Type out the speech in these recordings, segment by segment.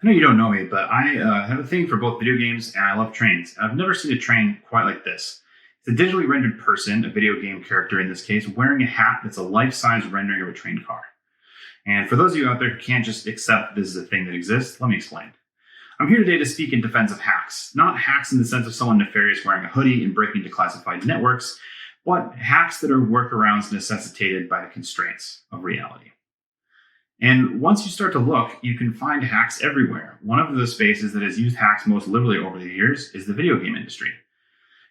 I know you don't know me, but I have a thing for both video games and I love trains. I've never seen a train quite like this. It's a digitally rendered person, a video game character in this case, wearing a hat that's a life-size rendering of a train car. And for those of you out there who can't just accept this is a thing that exists, let me explain. I'm here today to speak in defense of hacks. Not hacks in the sense of someone nefarious wearing a hoodie and breaking into classified networks, but hacks that are workarounds necessitated by the constraints of reality. And once you start to look, you can find hacks everywhere. One of the spaces that has used hacks most liberally over the years is the video game industry.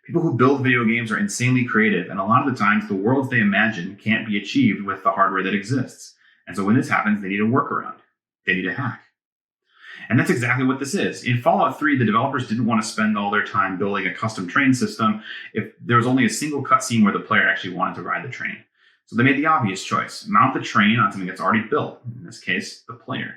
People who build video games are insanely creative, and a lot of the times the worlds they imagine can't be achieved with the hardware that exists. And so when this happens, they need a workaround. They need a hack. And that's exactly what this is. In Fallout 3, the developers didn't want to spend all their time building a custom train system if there was only a single cutscene where the player actually wanted to ride the train. So they made the obvious choice, mount the train on something that's already built, in this case, the player.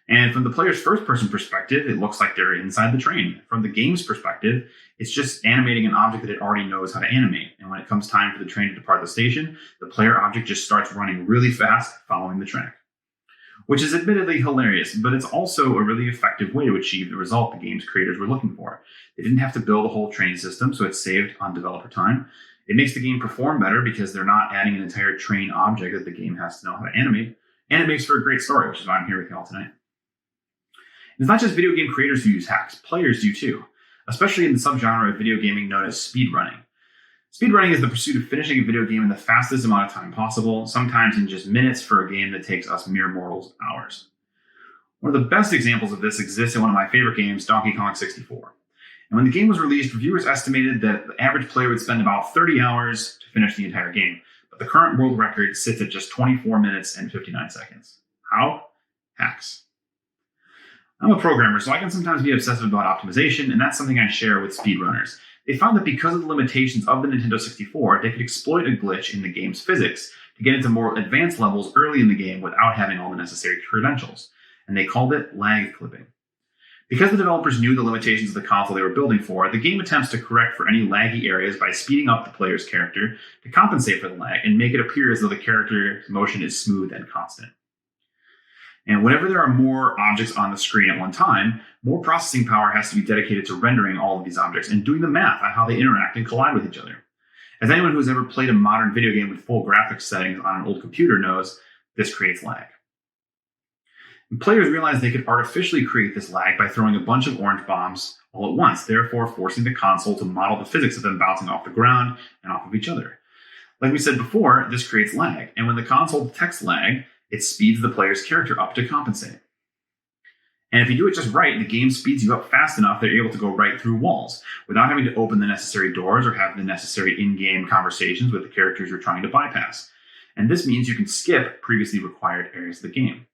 And from the player's first-person perspective, it looks like they're inside the train. From the game's perspective, it's just animating an object that it already knows how to animate. And when it comes time for the train to depart the station, the player object just starts running really fast, following the track. Which is admittedly hilarious, but it's also a really effective way to achieve the result the game's creators were looking for. They didn't have to build a whole train system, so it saved on developer time. It makes the game perform better because they're not adding an entire train object that the game has to know how to animate. And it makes for a great story, which is why I'm here with you all tonight. It's not just video game creators who use hacks, players do too, especially in the subgenre of video gaming known as speedrunning. Speedrunning is the pursuit of finishing a video game in the fastest amount of time possible, sometimes in just minutes for a game that takes us mere mortals hours. One of the best examples of this exists in one of my favorite games, Donkey Kong 64. And when the game was released, reviewers estimated that the average player would spend about 30 hours to finish the entire game. But the current world record sits at just 24 minutes and 59 seconds. How? Hacks. I'm a programmer, so I can sometimes be obsessive about optimization, and that's something I share with speedrunners. They found that because of the limitations of the Nintendo 64, they could exploit a glitch in the game's physics to get into more advanced levels early in the game without having all the necessary credentials. And they called it lag clipping. Because the developers knew the limitations of the console they were building for, the game attempts to correct for any laggy areas by speeding up the player's character to compensate for the lag and make it appear as though the character's motion is smooth and constant. And whenever there are more objects on the screen at one time, more processing power has to be dedicated to rendering all of these objects and doing the math on how they interact and collide with each other. As anyone who's ever played a modern video game with full graphics settings on an old computer knows, this creates lag. And players realized they could artificially create this lag by throwing a bunch of orange bombs all at once, therefore forcing the console to model the physics of them bouncing off the ground and off of each other. Like we said before, this creates lag, and when the console detects lag, it speeds the player's character up to compensate. And if you do it just right, the game speeds you up fast enough that you're able to go right through walls without having to open the necessary doors or have the necessary in-game conversations with the characters you're trying to bypass. And this means you can skip previously required areas of the game.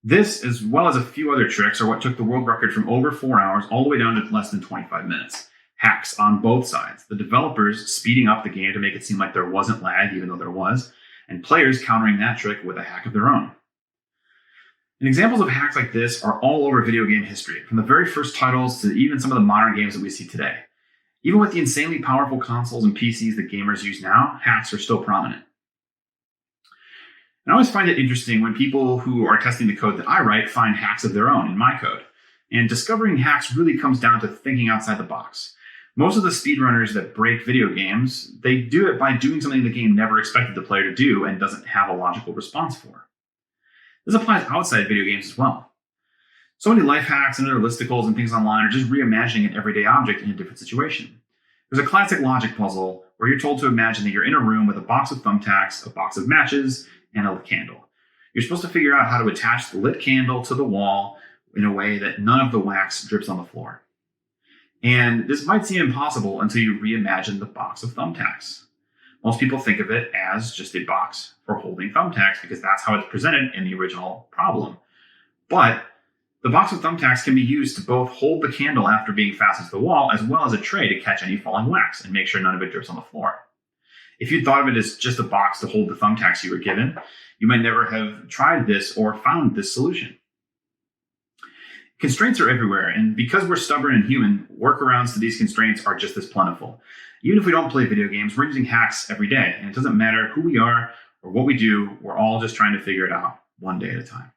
This, as well as a few other tricks, are what took the world record from over 4 hours all the way down to less than 25 minutes. Hacks on both sides. The developers speeding up the game to make it seem like there wasn't lag, even though there was, and players countering that trick with a hack of their own. And examples of hacks like this are all over video game history, from the very first titles to even some of the modern games that we see today. Even with the insanely powerful consoles and PCs that gamers use now, hacks are still prominent. And I always find it interesting when people who are testing the code that I write find hacks of their own in my code. And discovering hacks really comes down to thinking outside the box. Most of the speedrunners that break video games, they do it by doing something the game never expected the player to do and doesn't have a logical response for. This applies outside video games as well. So many life hacks and other listicles and things online are just reimagining an everyday object in a different situation. There's a classic logic puzzle where you're told to imagine that you're in a room with a box of thumbtacks, a box of matches, and a candle. You're supposed to figure out how to attach the lit candle to the wall in a way that none of the wax drips on the floor. And this might seem impossible until you reimagine the box of thumbtacks. Most people think of it as just a box for holding thumbtacks because that's how it's presented in the original problem. But the box of thumbtacks can be used to both hold the candle after being fastened to the wall as well as a tray to catch any falling wax and make sure none of it drips on the floor. If you thought of it as just a box to hold the thumbtacks you were given, you might never have tried this or found this solution. Constraints are everywhere, and because we're stubborn and human, workarounds to these constraints are just as plentiful. Even if we don't play video games, we're using hacks every day, and it doesn't matter who we are or what we do, we're all just trying to figure it out one day at a time.